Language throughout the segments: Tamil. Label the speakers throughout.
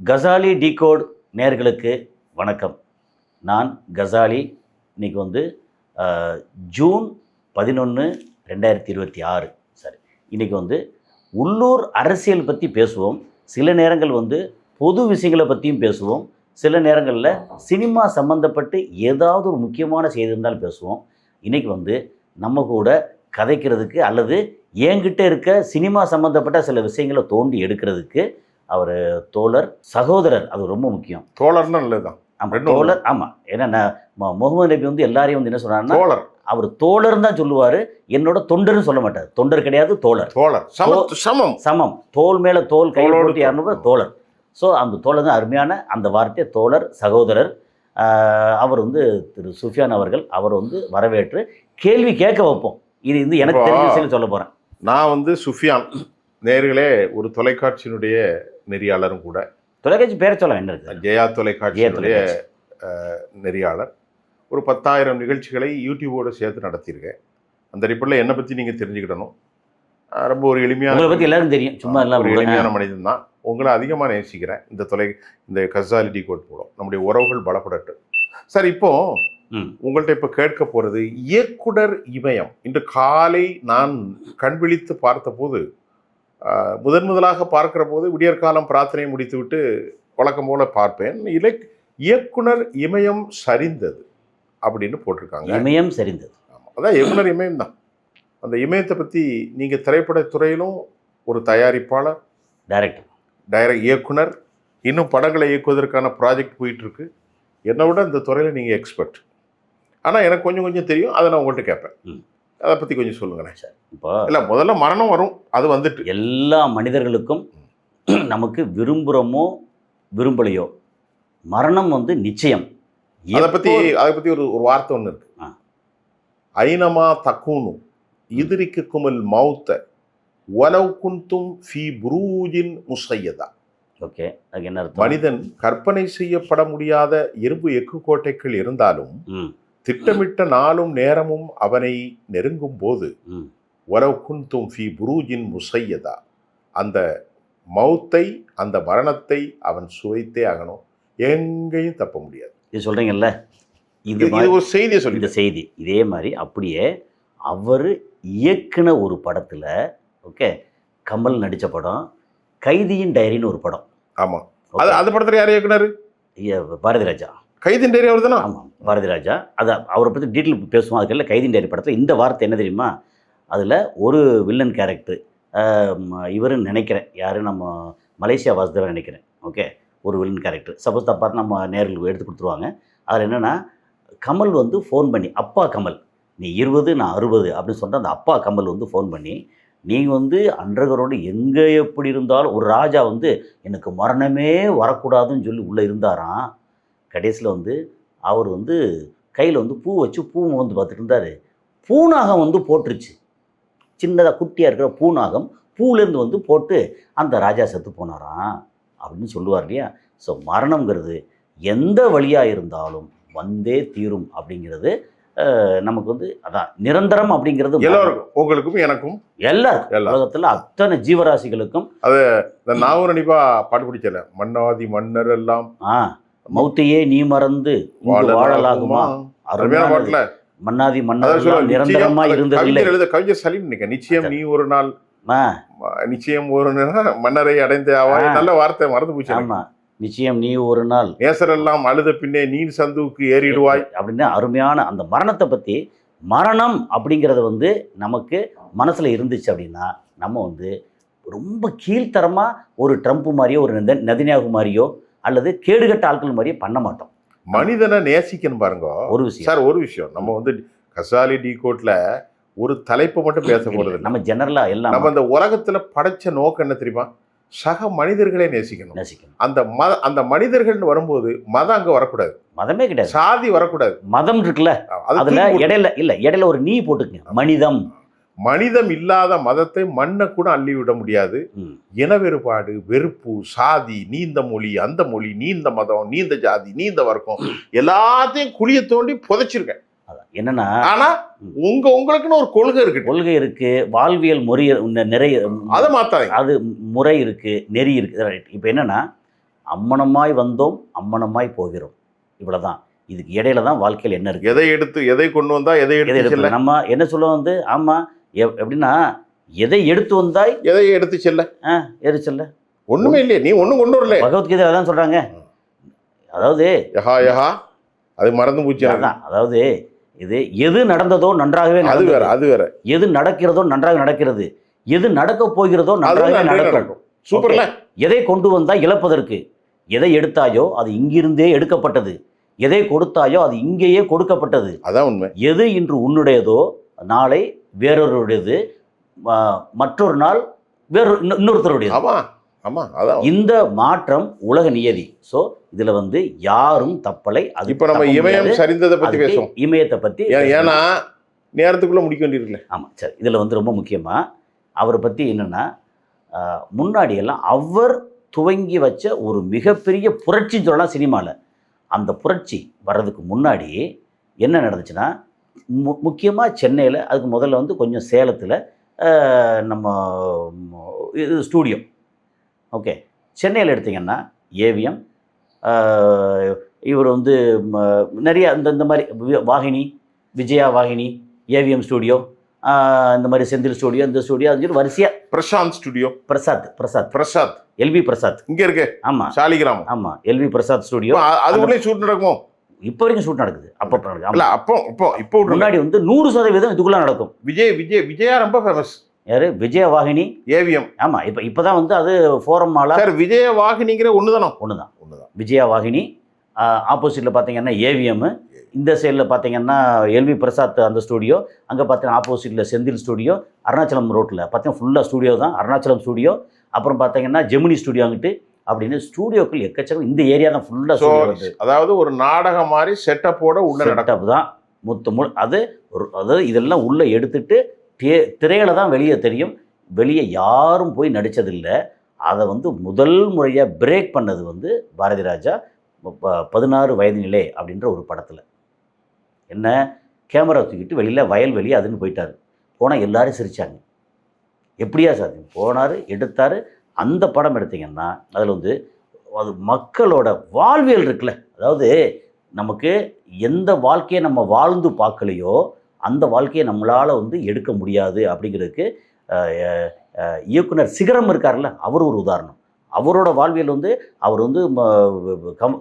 Speaker 1: கசாலி டிகோட் நேயர்களுக்கு வணக்கம். நான் கசாலி. இன்றைக்கி வந்து ஜூன் 11, 2026. சரி, இன்றைக்கி வந்து உள்ளூர் அரசியல் பற்றி பேசுவோம். சில நேரங்கள் வந்து பொது விஷயங்களை பற்றியும் பேசுவோம். சில நேரங்களில் சினிமா சம்மந்தப்பட்டு ஏதாவது ஒரு முக்கியமான செய்தி இருந்தாலும் பேசுவோம். இன்றைக்கி வந்து நம்ம கூட கதைக்கிறதுக்கு அல்லது என்கிட்ட இருக்க சினிமா சம்மந்தப்பட்ட சில விஷயங்களை தோண்டி எடுக்கிறதுக்கு அவர் தோழர், சகோதரர். அது ரொம்ப முக்கியம்.
Speaker 2: தோழர்னா நல்லதுதான்.
Speaker 1: ஆமாம், தோழர். ஆமாம், ஏன்னா முகமது நபி வந்து எல்லாரையும் வந்து என்ன சொல்கிறாருன்னா
Speaker 2: தோழர்.
Speaker 1: அவர் தோழர்னு தான் சொல்லுவார். என்னோட தொண்டர்னு சொல்ல மாட்டார். தொண்டர் கிடையாது, தோழர்.
Speaker 2: தோழர் சமம்
Speaker 1: சமம். தோள் மேலே தோல் கை போட்டு யாருன்னு தோழர். ஸோ அந்த தோழர் தான் அருமையான அந்த வார்த்தை, தோழர், சகோதரர். அவர் வந்து திரு சுஃபியான் அவர்கள், அவர் வந்து வரவேற்று கேள்வி கேட்க வைப்போம். இது வந்து எனக்கு தெரிஞ்ச விஷயம் சொல்ல போகிறேன்.
Speaker 2: நான் வந்து சுஃபியான் நேர்களே ஒரு தொலைக்காட்சியினுடைய நெறியாளரும் கூட.
Speaker 1: தொலைக்காட்சி பேர சொல்ல என்ன இருக்கு?
Speaker 2: ஜெயா தொலைக்காட்சியினுடைய நெறியாளர். ஒரு 10,000 நிகழ்ச்சிகளை யூடியூபோடு சேர்த்து நடத்தியிருக்கேன். அந்த அடிப்படையில் என்னை பற்றி நீங்கள் தெரிஞ்சுக்கிடணும். ரொம்ப ஒரு எளிமையான,
Speaker 1: பற்றி எல்லாரும் தெரியும், சும்மா எல்லாம்
Speaker 2: ஒரு எளிமையான மனிதன் தான். உங்களை அதிகமாக நேசிக்கிறேன். இந்த கசாலி டிகோட் மூலம் நம்முடைய உறவுகள் பலப்படட்டு. சார், இப்போ உங்கள்கிட்ட இப்போ கேட்க போகிறது இயக்குனர் இமயம். இன்று காலை நான் கண் விழித்து பார்த்தபோது, முதலாக பார்க்கிற போது விடியற்காலம் பிரார்த்தனையை முடித்துவிட்டு வழக்கம் போல பார்ப்பேன். இயக்குனர் இமயம் சரிந்தது அப்படின்னு போட்டிருக்காங்க.
Speaker 1: இமயம் சரிந்தது.
Speaker 2: ஆமாம், அதான் இயக்குனர் இமயம் தான். அந்த இமயத்தை பற்றி நீங்கள் திரைப்பட துறையிலும் ஒரு தயாரிப்பாளர், இயக்குனர், இன்னும் படங்களை இயக்குவதற்கான ப்ராஜெக்ட் போயிட்டுருக்கு. என்னை விட இந்த துறையில் நீங்கள் எக்ஸ்பர்ட். ஆனால் எனக்கு கொஞ்சம் தெரியும். அதை நான் உங்கள்கிட்ட கேட்பேன். அதை பற்றி கொஞ்சம் சொல்லுங்களேன் சார். இப்போ இல்லை, முதல்ல மரணம் வரும், அது வந்துட்டு
Speaker 1: எல்லா மனிதர்களுக்கும் நமக்கு விரும்புகிறோமோ விரும்பலையோ மரணம் வந்து நிச்சயம்.
Speaker 2: அதை பற்றி ஒரு வார்த்தை ஒன்று இருக்கு. ஐனமா தக்கூனு இதிரிக்கு குமல் மௌத்த வலவ் குந்தும் ஃபி புரூஜின் முஸையதா.
Speaker 1: ஓகே, அதுக்கு என்ன அர்த்தம்?
Speaker 2: மனிதன் கற்பனை செய்யப்பட முடியாத இரும்பு எக்கு கோட்டைகள் இருந்தாலும் திட்டமிட்ட நாளும் நேரமும் அவனை நெருங்கும் போது வலவ் குந்தும் ஃபி புரூஜின் முஸையதா, அந்த மௌத்தை, அந்த மரணத்தை அவன் சுவைத்தே ஆகணும். எங்கேயும் தப்ப முடியாது.
Speaker 1: இது சொல்கிறீங்கல்ல,
Speaker 2: இது ஒரு செய்தியை சொல்லி,
Speaker 1: இந்த செய்தி இதே மாதிரி அப்படியே அவர் இயக்குன ஒரு படத்தில், ஓகே, கமல் நடித்த படம் கைதியின் டைரின்னு ஒரு படம்.
Speaker 2: ஆமாம், அது படத்தில் யார் இயக்குனர்?
Speaker 1: பாரதி ராஜா.
Speaker 2: கைதியின் டைரி அவர் தானே?
Speaker 1: ஆமாம், பாரதி ராஜா. அது அவரை பற்றி டீட்டெயில் பேசுவோம். அதுக்கெல்லாம் கைதியின் டைரி படத்தில் இந்த வார்த்தை என்ன தெரியுமா? அதில் ஒரு வில்லன் கேரக்டர், இவருன்னு நினைக்கிறேன், யார், நம்ம மலேசியா வாசுதேவன் நினைக்கிறேன். ஓகே, ஒரு வில்லன் கேரக்டர். சப்போஸ் தப்பாக நம்ம நேரில் எடுத்து கொடுத்துருவாங்க. அதில் என்னென்னா, கமல் வந்து ஃபோன் பண்ணி, அப்பா கமல், நீ 20 நான் 60 அப்படின்னு சொல்லிட்டு அந்த அப்பா கமல் வந்து ஃபோன் பண்ணி, நீங்கள் வந்து அன்றகரோடு எங்கே எப்படி இருந்தாலும் ஒரு ராஜா வந்து எனக்கு மரணமே வரக்கூடாதுன்னு சொல்லி உள்ளே இருந்தாராம். கடைசியில் வந்து அவர் வந்து கையில் வந்து பூ வச்சு பூ வந்து பார்த்துட்டு இருந்தார். பூநாகம் வந்து போட்டுருச்சு. சின்னதாக குட்டியாக இருக்கிற பூநாகம் பூலேருந்து வந்து போட்டு அந்த ராஜா செத்து போனாராம் அப்படின்னு சொல்லுவார் இல்லையா? ஸோ மரணங்கிறது எந்த வழியாக இருந்தாலும் வந்தே தீரும் அப்படிங்கிறது நமக்கு வந்து அதான் நிரந்தரம் அப்படிங்கிறது.
Speaker 2: எல்லாருக்கும், உங்களுக்கும் எனக்கும்,
Speaker 1: எல்லாருக்கும், உலகத்தில் அத்தனை ஜீவராசிகளுக்கும்.
Speaker 2: அது நாவூர் அனிபா பாட்டு பிடிச்சல, மன்னாதி மன்னர் எல்லாம்
Speaker 1: மௌத்தையே நீ மறந்து வாழலாகுமா. அருமையான பாட்டுல மன்னாதி மன்னர் நிரந்தரமா இருந்ததில்லை.
Speaker 2: கவிஞர் சலீம் நிச்சயம் நீ ஒரு நாள், நிச்சயம் ஒரு நாள் மன்னரை அடைந்த ஆவாய். நல்ல வார்த்தை, மறந்து போச்சு.
Speaker 1: ஆமா, நிச்சயம் நீ ஒரு நாள்
Speaker 2: நேசரெல்லாம் அழுத பின்னே நீர் சந்துவுக்கு ஏறிடுவாய்
Speaker 1: அப்படின்னு அருமையான அந்த மரணத்தை பற்றி. மரணம் அப்படிங்கிறது வந்து நமக்கு மனசில் இருந்துச்சு அப்படின்னா நம்ம வந்து ரொம்ப கீழ்த்தரமாக ஒரு ட்ரம்ப் மாதிரியோ ஒரு நதினியாகு மாதிரியோ அல்லது கேடுகட்ட ஆட்கள் மாதிரியோ பண்ண மாட்டோம்.
Speaker 2: மனிதனை நேசிக்கணும் பாருங்க.
Speaker 1: ஒரு விஷயம்
Speaker 2: சார், ஒரு விஷயம், நம்ம வந்து கசாலி டிகோட்ல ஒரு தலைப்பை மட்டும் பேச போகிறது.
Speaker 1: நம்ம ஜெனரலாக எல்லாம்
Speaker 2: நம்ம இந்த உலகத்தில் படைச்ச நோக்கம் என்ன தெரியுமா? சக மனிதர்களை நேசிக்கணும். அந்த மனிதர்கள் வரும்போது மதம் அங்கே வரக்கூடாது.
Speaker 1: மதமே கிடையாது,
Speaker 2: சாதி வரக்கூடாது.
Speaker 1: மதம் இருக்குல்ல, அதுல இடையில ஒரு நீ போட்டுக்கங்க. மனிதம்
Speaker 2: இல்லாத மதத்தை மண்ணை கூட அள்ளி விட முடியாது. இன வேறுபாடு, வெறுப்பு, சாதி, நீ இந்த மொழி, அந்த மொழி, நீ இந்த மதம், நீ இந்த ஜாதி, நீ இந்த வர்க்கம், எல்லாத்தையும் குழிய தோண்டி புதைச்சிருக்கேன்.
Speaker 1: என்னன்னா,
Speaker 2: ஆனா உங்களுக்குன்னு ஒரு கொள்கை
Speaker 1: இருக்கு, வாழ்வியல் முறை நிறைய,
Speaker 2: அதை மாத்தாதீங்க.
Speaker 1: அது முறை இருக்கு, நெறி இருக்கு. இப்போ என்னன்னா, அம்மனமாய் வந்தோம் அம்மனமாய் போகிறோம், இவ்வளவுதான். இதுக்கு இடையில தான் வாழ்க்கையில் என்ன இருக்கு,
Speaker 2: எதை கொண்டு வந்தா எதை எடுத்து செல்ல.
Speaker 1: நம்ம என்ன சொல்ல வந்து ஆமா எப்படின்னா, எதை எடுத்து வந்தாய்
Speaker 2: எதை எடுத்து செல்ல
Speaker 1: எது செல்ல
Speaker 2: ஒண்ணுமே இல்லையே, நீ ஒண்ணும் கொண்டு வரல.
Speaker 1: பகவத்கீதை அதான் சொல்றாங்க. அதாவது
Speaker 2: யஹா யஹா அது மறந்து போச்சு.
Speaker 1: அதான், அதாவது இது எது நடந்ததோ நன்றாகவே
Speaker 2: அது வேற, அது வேற.
Speaker 1: எது நடக்கிறதோ நன்றாக நடக்கிறது, எது நடக்க போகிறதோ நன்றாகவே நடக்கும்.
Speaker 2: சூப்பர்ல.
Speaker 1: எதை கொண்டு வந்தாய் இழப்பதற்கு, எதை எடுத்தாயோ அது இங்கிருந்தே எடுக்கப்பட்டது, எதை கொடுத்தாயோ அது இங்கேயே கொடுக்கப்பட்டது.
Speaker 2: அதான் உண்மை.
Speaker 1: எது இன்று உன்னுடையதோ நாளை வேறொருடையது, மற்றொரு நாள் வேறு இன்னொருத்தருடையது.
Speaker 2: ஆமா ஆமா, அதான்
Speaker 1: இந்த மாற்றம் உலக நியதி. ஸோ இதுல வந்து யாரும் தப்பலை. அது
Speaker 2: இப்ப நம்ம இமயம் சரிந்ததை பத்தி பேசுவோம்,
Speaker 1: இமயத்தை பத்தி.
Speaker 2: ஏன்னா நேரத்துக்குள்ள முடிக்க வேண்டியிருக்குல்ல.
Speaker 1: ஆமா சரி. இதுல வந்து ரொம்ப முக்கியமா அவரை பத்தி என்னன்னா, முன்னாடி எல்லாம் அவர் துவங்கி வச்ச ஒரு மிகப்பெரிய புரட்சின்னு சொல்லலாம் சினிமாவில். அந்த புரட்சி வர்றதுக்கு முன்னாடி என்ன நடந்துச்சுன்னா, முக்கியமாக சென்னையில், அதுக்கு முதல்ல வந்து கொஞ்சம் சேலத்தில் நம்ம இது ஸ்டூடியோ. ஓகே, சென்னையில் எடுத்திங்கன்னா ஏவிஎம், இவர் வந்து நிறைய இந்த மாதிரி வாகினி, விஜயா வாகினி, ஏவிஎம் ஸ்டூடியோ, இந்த மாதிரி செந்தில் ஸ்டூடியோ, இந்த ஸ்டூடியோ, அது சொல்லி வரிசையாக
Speaker 2: பிரசாந்த் ஸ்டுடியோ,
Speaker 1: பிரசாத் எல்வி பிரசாத்
Speaker 2: இங்க இருக்கு.
Speaker 1: ஆமா,
Speaker 2: சாலிகிராம்.
Speaker 1: ஆமா, எல்வி பிரசாத் ஸ்டுடியோ.
Speaker 2: அது உள்ளே ஷூட் நடக்குமோ?
Speaker 1: இப்போ வரைக்கும் ஷூட் நடக்குது.
Speaker 2: அப்போ
Speaker 1: முன்னாடி வந்து 100% இதுக்குள்ள நடக்கும்.
Speaker 2: விஜயா ரொம்ப ஃபேமஸ்.
Speaker 1: யாரு? விஜய வாகினி,
Speaker 2: ஏவிஎம்.
Speaker 1: ஆமா, இப்பதான் வந்து அது ஃபோரம் மாலா.
Speaker 2: சார் விஜய வாகினிங்கிற ஒண்ணுதான்.
Speaker 1: விஜயா வாகினி, ஆப்போசிட்ல பாத்தீங்கன்னா ஏவிஎம், இந்த சைடில் பார்த்தீங்கன்னா எல்வி பிரசாத் அந்த ஸ்டூடியோ, அங்கே பார்த்தீங்கன்னா ஆப்போசிட்டில் செந்தில் ஸ்டூடியோ, அருணாச்சலம் ரோட்டில் பார்த்தீங்கன்னா ஃபுல்லாக ஸ்டூடியோ தான், அருணாச்சலம் ஸ்டூடியோ. அப்புறம் பார்த்தீங்கன்னா ஜெமினி ஸ்டூடியோ அங்கிட்டு அப்படின்னு ஸ்டூடியோக்கள் எக்கச்சக்கம். இந்த ஏரியா தான் ஃபுல்லாக.
Speaker 2: அதாவது ஒரு நாடகம் மாதிரி செட்டப்போட உள்ள
Speaker 1: செட்டப் தான் அது. அதாவது இதெல்லாம் உள்ளே எடுத்துட்டு திரையில தான் வெளியே தெரியும். வெளியே யாரும் போய் நடித்ததில்லை. அதை வந்து முதல் முறையாக பிரேக் பண்ணது வந்து பாரதி ராஜா 16 வயது நிலை அப்படின்ற ஒரு படத்தில். என்ன, கேமரா தூக்கிட்டு வெளியில் வயல்வெளி அதுன்னு போயிட்டார். போனால் எல்லாரும் சிரித்தாங்க. எப்படியா சார் போனார், எடுத்தார். அந்த படம் எடுத்திங்கன்னா அதில் வந்து அது மக்களோட வாழ்வியல் இருக்குல்ல. அதாவது நமக்கு எந்த வாழ்க்கையை நம்ம வாழ்ந்து பார்க்கலையோ அந்த வாழ்க்கையை நம்மளால் வந்து எடுக்க முடியாது அப்படிங்கிறதுக்கு இயக்குனர் சிகரம் இருக்கார்ல, அவர் ஒரு உதாரணம். அவரோட வாழ்வியல் வந்து அவர் வந்து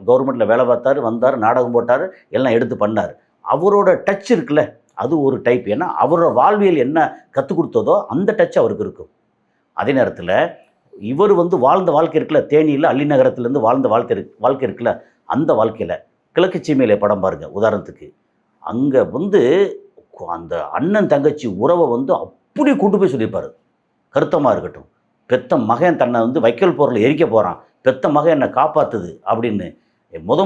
Speaker 1: கவர்மெண்ட்டில் வேலை பார்த்தார், வந்தார், நாடகம் போட்டார், எல்லாம் எடுத்து பண்ணார். அவரோட டச் இருக்குல்ல, அது ஒரு டைப். ஏன்னா அவரோட வாழ்வியல் என்ன கற்றுக் கொடுத்ததோ அந்த டச் அவருக்கு இருக்கும். அதே நேரத்தில் இவர் வந்து வாழ்ந்த வாழ்க்கை இருக்குல்ல, தேனியில் அள்ளிநகரத்துலேருந்து வாழ்ந்த வாழ்க்கை இருக்குல்ல, அந்த வாழ்க்கையில் கிழக்கு சீமையிலே படம் பாருங்கள் உதாரணத்துக்கு. அங்கே வந்து அந்த அண்ணன் தங்கச்சி உறவை வந்து அப்படி கொண்டு போய் சொல்லியிருப்பார். கருத்தமாக இருக்கட்டும், பெத்த மகன் தன்னை வந்து வைக்கல் போரில் எரிக்க போகிறான், பெத்த மகன் என்னை காப்பாற்றுது அப்படின்னு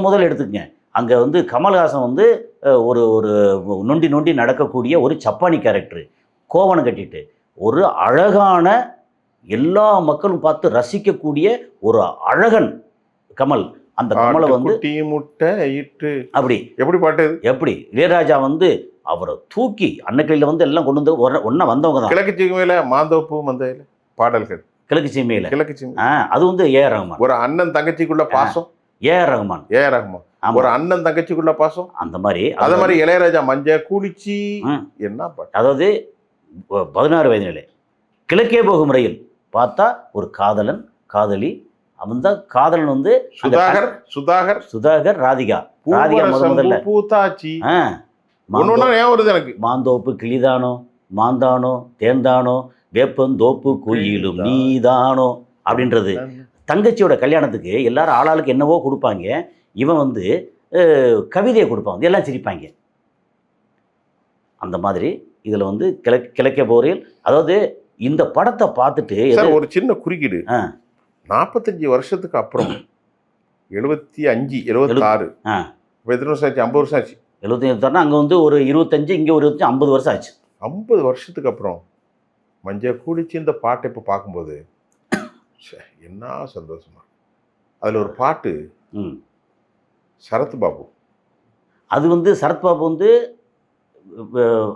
Speaker 1: முதல் எடுத்துக்கங்க. அங்கே வந்து கமல்ஹாசன் வந்து ஒரு நொண்டி நடக்கக்கூடிய ஒரு சப்பானி கேரக்டரு, கோவணம் கட்டிட்டு ஒரு அழகான எல்லா மக்களும் பார்த்து ரசிக்கக்கூடிய ஒரு அழகன் கமல். அந்த கமலை வந்து
Speaker 2: முட்டை இட்டு
Speaker 1: அப்படி எப்படி பாட்டு, எப்படி இளையராஜா வந்து அவரை தூக்கி அன்னக்கிளியில் வந்து எல்லாம் கொண்டு வந்து ஒன்றா வந்தவங்க தான்.
Speaker 2: கிழக்கு சீமையில மாந்தோப்பு மந்தையில் பாடல்கள், கிழக்கு சீமை
Speaker 1: அது வந்து ஏஆர் ரஹ்மான்.
Speaker 2: ஒரு அண்ணன் தங்கச்சிக்குள்ள பாசம்,
Speaker 1: ஏஆர் ரஹ்மான்.
Speaker 2: ஒரு அண்ணன் தங்கச்சிக்குள்ள பாசம்,
Speaker 1: அந்த மாதிரி
Speaker 2: இளையராஜா மஞ்ச குளிச்சி என்ன பாட்டு.
Speaker 1: அதாவது 16 வயது நிலை, கிழக்கே போகும் ரயில் பார்த்தா ஒரு காதலன் காதலி. அவன் தான் காதலன் வந்து சுதாகர் ராதிகா முதல்ல
Speaker 2: பூத்தாச்சி. எனக்கு
Speaker 1: மாந்தோப்பு கிளிதானோ மாந்தானோ தேர்ந்தானோ வேப்பந்தோப்பு குயிலும் நீதானோ அப்படின்றது. தங்கச்சியோட கல்யாணத்துக்கு எல்லாரும் ஆளாளுக்கு என்னவோ கொடுப்பாங்க. இவன் வந்து கவிதையை கொடுப்பாங்க, எல்லாம் சிரிப்பாங்க. அந்த மாதிரி இதில் வந்து கிழக்கே போரில். அதாவது இந்த படத்தை பார்த்துட்டு
Speaker 2: ஒரு சின்ன குறுக்கீடு, 45 வருஷத்துக்கு அப்புறம் 75 76 இப்போ எத்தனை வருஷம் ஆச்சு? 50 வருஷம் ஆச்சு.
Speaker 1: 75 அங்கே வந்து ஒரு 25, இங்கே ஒரு 50 வருஷம் ஆச்சு.
Speaker 2: 50 வருஷத்துக்கு அப்புறம் மஞ்சள் குளிச்சு இந்த பாட்டை இப்போ பார்க்கும்போது என்ன சந்தோஷமா. அதில் ஒரு பாட்டு சரத் பாபு,
Speaker 1: அது வந்து சரத் பாபு வந்து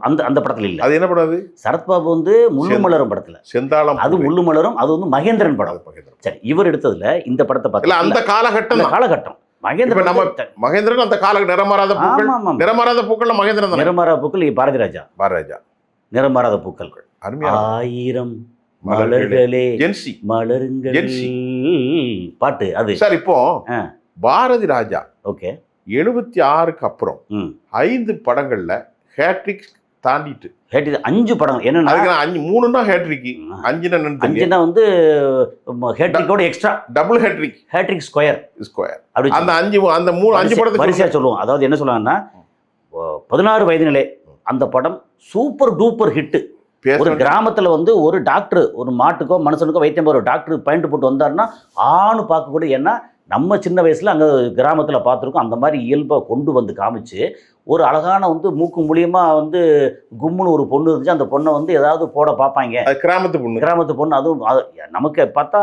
Speaker 1: அந்த அந்த படத்தில் இல்லை.
Speaker 2: அது என்ன படம் அது?
Speaker 1: சரத்பாபு வந்து முள்ளு மலரும் படத்தில்,
Speaker 2: செந்தாளம்
Speaker 1: அது முள்ளு மலரும், அது வந்து மகேந்திரன் படம். சரி, இவர் எடுத்ததுல இந்த படத்தை பார்த்து
Speaker 2: அந்த காலகட்டம்
Speaker 1: மகேந்திரன்
Speaker 2: நம்ம மகேந்திரன் அந்த கால நிறமாறாத பூக்கள், நிறமாறாத பூக்கள்ல மகேந்திரன் தான்.
Speaker 1: நிறமாறாத பூக்கள் பாரதி ராஜா. நிறமாறாத பூக்கள், ஆயிரம் மலர்களே மலருங்கள் பாட்டு அது.
Speaker 2: சார் இப்போ பாரதி ராஜா
Speaker 1: ஓகே
Speaker 2: 76க்கு அப்புறம் 5 படங்கள்ல ஹேட்ரிக் தாண்டிட்டு
Speaker 1: 5 படங்கள் என்னன்னா
Speaker 2: 3னா ஹேட்ரிக், 5னா
Speaker 1: வந்து ஹேட்ரிக்கோட எக்ஸ்ட்ரா
Speaker 2: டபுள் ஹேட்ரிக் ஸ்கொயர்
Speaker 1: அப்படி
Speaker 2: அந்த 5 படத்தை
Speaker 1: வரிசையா சொல்லுவோம். அதாவது என்ன சொல்லுவாங்கன்னா 16 வயது நிலை அந்த படம் சூப்பர் டூப்பர் ஹிட். ஒரு கிராமத்துல வந்து ஒரு டாக்டர் ஒரு மாட்டுக்கோ மனுஷனுக்கோ வைத்தியம் போற டாக்டர் பாயிண்ட் போட்டு வந்தாருன்னா ஆணு பார்க்கக்கூடிய, ஏன்னா நம்ம சின்ன வயசுல அங்கே கிராமத்தில் பார்த்துருக்கோம். அந்த மாதிரி இயல்பை கொண்டு வந்து காமிச்சு ஒரு அழகான வந்து மூக்கு மூலியமாக வந்து கும்முன்னு ஒரு பொண்ணு இருந்துச்சு. அந்த பொண்ணை வந்து ஏதாவது போட பார்ப்பாங்க, கிராமத்து பொண்ணு. அதுவும் நமக்கு பார்த்தா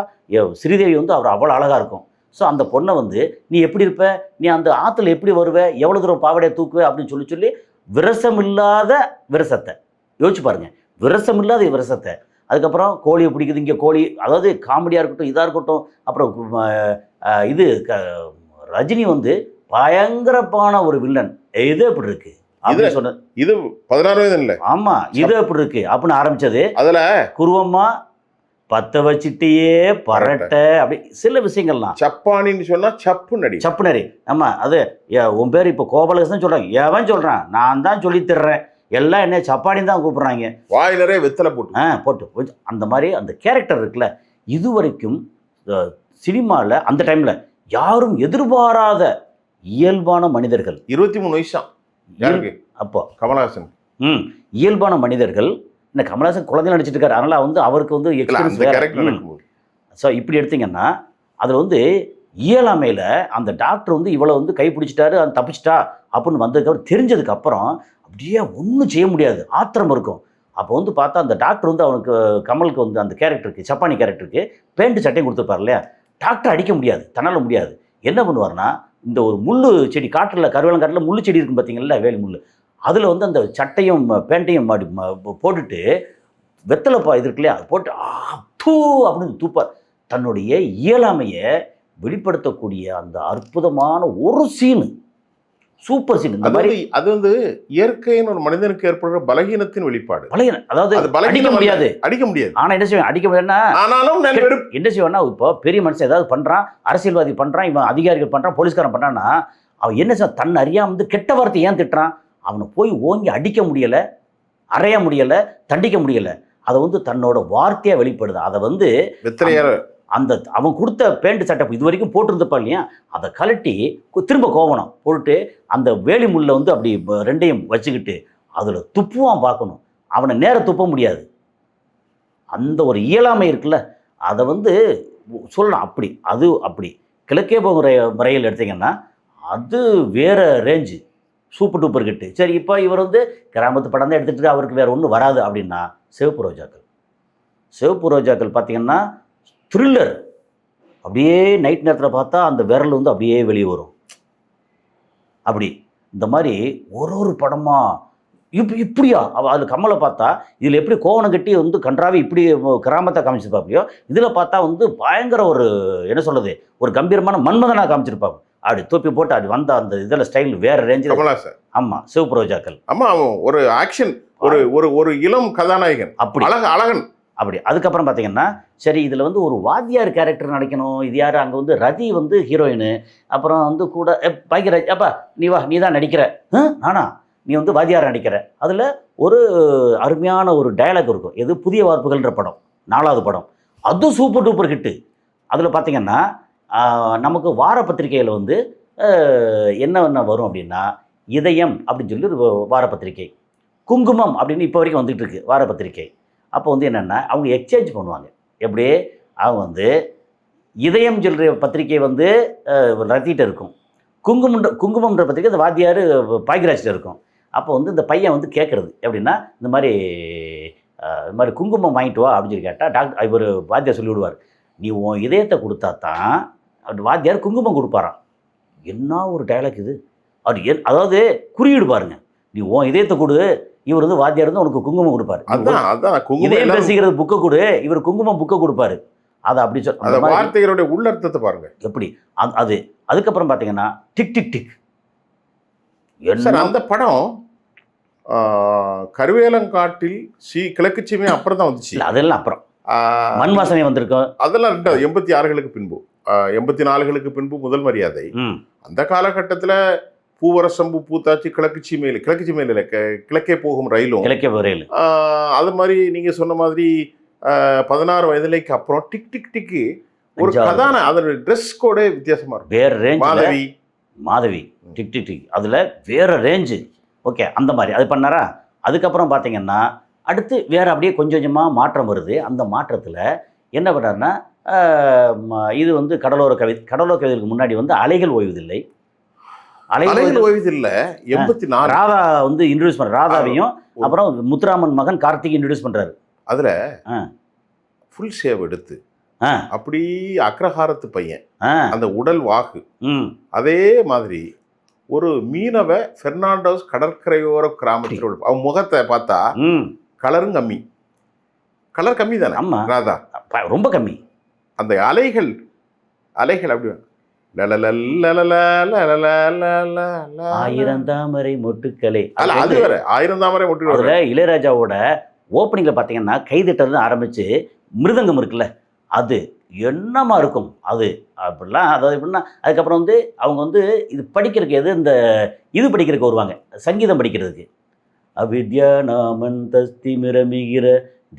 Speaker 1: ஸ்ரீதேவி வந்து அவர் அவ்வளோ அழகாக இருக்கும். ஸோ அந்த பொண்ணை வந்து நீ எப்படி இருப்ப, நீ அந்த ஆற்றுல எப்படி வருவ, எவ்வளோ தூரம் பாவடையை தூக்குவே அப்படின்னு சொல்லி விரசமில்லாத விரசத்தை யோசிச்சு பாருங்க, விரசமில்லாத விரசத்தை. அதுக்கப்புறம் கோழியை பிடிக்குது, இங்கே கோழி, அதாவது காமெடியாக இருக்கட்டும் இதாக இருக்கட்டும். அப்புறம் இது ரஜினி வந்து பயங்கரமான ஒரு வில்லன், இது எப்படி இருக்கு அப்படின்னு சொன்ன,
Speaker 2: இது 16 வயது இல்லை,
Speaker 1: ஆமா இது எப்படி இருக்கு அப்படின்னு ஆரம்பிச்சது.
Speaker 2: அதுல
Speaker 1: குருவம்மா பத்த வச்சிட்டியே பரட்ட, அப்படி சில விஷயங்கள்லாம்.
Speaker 2: சப்பானின்னு சொன்னா சப்பு நடி.
Speaker 1: ஆமா, அது உன் பேர் இப்போ கோபாலகிருஷ்ணன் சொல்றாங்க, எவன் சொல்றான், நான் தான் சொல்லி தர்றேன், எல்லாம் என்ன சப்பானி தான் கூப்பிடுறாங்க,
Speaker 2: வாய் நிறைய வெத்தலை
Speaker 1: போட்டு அந்த மாதிரி அந்த கேரக்டர் இருக்குல்ல. இது வரைக்கும் சினிமாவில் அந்த டைமில் யாரும் எதிர்பாராத இயல்பான மனிதர்கள்,
Speaker 2: 23 வயசா
Speaker 1: அப்போ
Speaker 2: கமலஹாசன்,
Speaker 1: இயல்பான மனிதர்கள். இந்த கமலஹாசன் குழந்தைகள் நடிச்சிட்டு இருக்காரு, அதனால் வந்து அவருக்கு வந்து எக்ஸ்பீரியன்ஸ். ஸோ இப்படி எடுத்தீங்கன்னா அதில் வந்து இயலாமையில் அந்த டாக்டர் வந்து இவ்வளோ வந்து கைப்பிடிச்சிட்டாரு, அது தப்பிச்சிட்டா அப்படின்னு வந்ததுக்கப்புறம் தெரிஞ்சதுக்கப்புறம் அப்படியே ஒன்றும் செய்ய முடியாது, ஆத்திரம் இருக்கும். அப்போ வந்து பார்த்தா அந்த டாக்டர் வந்து அவனுக்கு கமலுக்கு வந்து அந்த கேரக்டருக்கு சப்பானி கேரக்டருக்கு பேண்ட் சட்டையும் கொடுத்துருப்பார் இல்லையா. டாக்டர் அடிக்க முடியாது, தன்னால் முடியாது. என்ன பண்ணுவார்னா இந்த ஒரு முள்ளு செடி காட்டில் கருவேலங்காட்டில் முள்ளு செடி இருக்கும் பார்த்தீங்களா, வேலி முள், அதில் வந்து அந்த சட்டையும் பேண்ட்டையும் போட்டுட்டு வெத்தலைப்பா இது இருக்கு இல்லையா, அது போட்டு தூ அப்படின்னு தூப்பார். தன்னுடைய இயலாமையை வெளிப்படுத்தக்கூடிய அந்த அற்புதமான ஒரு சீனு, சூப்பர் சீன். இந்த மாதிரி
Speaker 2: அது வந்து இயற்கையின் ஒரு மனிதனுக்கு ஏற்படுற பலகீனத்தின் வெளிப்பாடு.
Speaker 1: அதாவது அடிக்க முடியாது. ஆனா என்ன செய்வேன், அடிக்க முடியாதுன்னா என்ன செய்வான்னா, இப்போ பெரிய மனுஷன் ஏதாவது பண்றான், அரசியல்வாதி பண்றான், இவன் அதிகாரிகள் பண்றான், போலீஸ்காரன் பண்றான்னா அவன் என்ன செய்வான், தன் அறியாம வந்து கெட்ட வார்த்தை ஏன் திட்டுறான், அவனை போய் ஓங்கி அடிக்க முடியல, அறைய முடியல, தண்டிக்க முடியல. அதை வந்து தன்னோட வார்த்தையா வெளிப்படுது. அதை வந்து அந்த அவன் கொடுத்த பேண்ட் சட்டை இது வரைக்கும் போட்டிருந்தப்பா இல்லையா, அதை கழட்டி திரும்ப கோவணம் போட்டு அந்த வேலி முள்ள வந்து அப்படி ரெண்டையும் வச்சுக்கிட்டு அதில் துப்புவான். பார்க்கணும், அவனை நேர துப்ப முடியாது. அந்த ஒரு இயலாமை இருக்குல்ல, அதை வந்து சொல்லலாம். அப்படி அது அப்படி கிழக்கே போகிற முறையில் எடுத்தீங்கன்னா அது வேற ரேஞ்சு, சூப்பர் டூப்பர் கிட்டு. சரி, இப்போ இவர் வந்து கிராமத்து படம் தான் எடுத்துகிட்டு அவருக்கு வேறு ஒன்றும் வராது அப்படின்னா சிவப்பு ரோஜாக்கள் பார்த்தீங்கன்னா த்ரில்லர். அப்படியே நைட் நேரத்தில் பார்த்தா அந்த விரல் வந்து அப்படியே வெளியே வரும். அப்படி இந்த மாதிரி ஒரு படமாக இப்படியா அதில் கமலை பார்த்தா இதில் எப்படி கோவணம் கட்டி வந்து கன்றாவே இப்படி கிராமத்தை காமிச்சிருப்பாப்பிலையோ, இதில் பார்த்தா வந்து பயங்கர ஒரு என்ன சொல்கிறது, ஒரு கம்பீரமான மன்மதனாக காமிச்சிருப்பாங்க. அப்படி தூப்பி போட்டு அப்படி வந்த அந்த இதில் ஸ்டைல் வேற ரேஞ்சில். ஆமாம், சிவப்பு ரோஜாக்கள்.
Speaker 2: ஆமாம், ஒரு ஆக்ஷன், ஒரு இளம் கதாநாயகன், அப்படி அழகன்
Speaker 1: அப்படி. அதுக்கப்புறம் பார்த்தீங்கன்னா சரி, இதில் வந்து ஒரு வாத்தியார் கேரக்டர் நடிக்கணும். இது யார், அங்கே வந்து ரதி வந்து ஹீரோயின், அப்புறம் வந்து கூட பாக்கியராஜ், அப்பா நீ வா, நீ தான் நடிக்கிற, நானா, நீ வந்து வாத்தியார் நடிக்கிற. அதில் ஒரு அருமையான ஒரு டயலாக் இருக்கும். எது, புதிய வார்ப்புகள்ன்ற படம், 4வது படம், அதுவும் சூப்பர் டூப்பர் ஹிட்டு. அதில் பார்த்தீங்கன்னா நமக்கு வார பத்திரிகையில் வந்து என்ன வரும் அப்படின்னா, இதயம் அப்படின்னு சொல்லி ஒரு வார பத்திரிகை, குங்குமம் அப்படின்னு இப்போ வரைக்கும் வந்துகிட்டு இருக்கு வார பத்திரிகை. அப்போ வந்து என்னென்னா அவங்க எக்ஸ்சேஞ்ச் பண்ணுவாங்க. எப்படி, அவங்க வந்து இதயம் சொல்கிற பத்திரிகை வந்து ரத்திகிட்ட இருக்கும், குங்குமம்ன்ற பத்திரிகை அந்த வாத்தியார் பாக்கியராஜ்கிட்ட இருக்கும். அப்போ வந்து இந்த பையன் வந்து கேட்குறது எப்படின்னா, இந்த மாதிரி குங்குமம் வாங்கிட்டு வா அப்படின்னு சொல்லி கேட்டால் டாக்டர் இவர் வாத்தியார் சொல்லிவிடுவார், நீ உன் இதயத்தை கொடுத்தா தான் அப்படி வாத்தியார் குங்குமம் கொடுப்பாராம். என்ன ஒரு டைலாக் இது, அப்படி அதாவது குறியீடு பாருங்க, நீ உன் இதயத்தை கொடு, இவர் வந்து வாத்தியார் வந்து உனக்கு குங்குமம் கொடுப்பாரு.
Speaker 2: அதான் குங்குமம்
Speaker 1: இதயம்
Speaker 2: எல்லாம்
Speaker 1: பேசுகிறது புக்கை கொடு, இவர் குங்குமம் புக்கை கொடுப்பாரு. அதை அப்படி
Speaker 2: அந்த வார்த்தைகளுடைய உள்ளர்த்தத்தை பாருங்க
Speaker 1: எப்படி அது. அதுக்கப்புறம் பார்த்தீங்கன்னா டிக் டிக் டிக்
Speaker 2: சார். அந்த படம் கருவேலங்காட்டில் கிழக்கு சீமை அப்புறம் தான் வந்துச்சு.
Speaker 1: அதெல்லாம் அப்புறம் மண் வாசனை வந்திருக்கும்.
Speaker 2: அதெல்லாம் 86களுக்கு பின்பு, 84களுக்கு பின்பு முதல் மரியாதை. அந்த காலகட்டத்தில் பூவரசம்பு பூத்தாச்சு கிழக்கு சீமையில் கிழக்கே போகும் ரயிலும் அது மாதிரி நீங்க சொன்ன மாதிரி 16 வயதுலைக்கு அப்புறம் டிக் டிக் டிக்கு ஒரு கதான அதோட ட்ரெஸ் கோடே வித்தியாசமா இருக்கும்.
Speaker 1: வேற range. Madhavi tick tick tick அதுல வேற ரேஞ்சு. ஓகே, அந்த மாதிரி அது பண்ணாரா. அதுக்கப்புறம் பார்த்தீங்கன்னா அடுத்து வேறு அப்படியே கொஞ்சம் கொஞ்சமாக மாற்றம் வருது. அந்த மாற்றத்தில் என்ன பண்ணுறாருன்னா, இது வந்து கடலோர கவிதைக்கு முன்னாடி வந்து அலைகள் ஓய்வதில்லை.
Speaker 2: அலைகள் ஓய்வதில்லை 84
Speaker 1: ராதா வந்து இன்ட்ரடியூஸ் பண்ணுற ராதாவையும் அப்புறம் முத்துராமன் மகன் கார்த்திக் இன்ட்ரடியூஸ் பண்ணுறாரு.
Speaker 2: அதில் ஃபுல் ஷேவ் எடுத்து அப்படி அக்ரஹாரத்து பையன் அந்த உடல் வாகு அதே மாதிரி ஒரு மீனவ பெர்னாண்டோஸ் கடற்கரையோர கிராமத்தில் உள்ள அவன் முகத்தை பார்த்தா கலரும் கம்மி. கலர் கம்மி தானே ராதா?
Speaker 1: ரொம்ப கம்மி.
Speaker 2: அந்த அலைகள் அப்படி
Speaker 1: ஆயிரம் தாமரை மொட்டுக்களே
Speaker 2: அது வேற. ஆயிரம் தாமரை மொட்டுக்கள்
Speaker 1: இளையராஜாவோட ஓப்பனிங்ல பாத்தீங்கன்னா கைதட்டது ஆரம்பிச்சு மிருதங்கம் இருக்குல்ல, அது என்னமா இருக்கும் அது அப்படிலாம். அதாவது எப்படின்னா அதுக்கப்புறம் வந்து அவங்க வந்து இது படிக்கிறதுக்கு இது படிக்கிறதுக்கு வருவாங்க, சங்கீதம் படிக்கிறதுக்கு. அவித்யா நாமன் தஸ்தி மிரமிகிற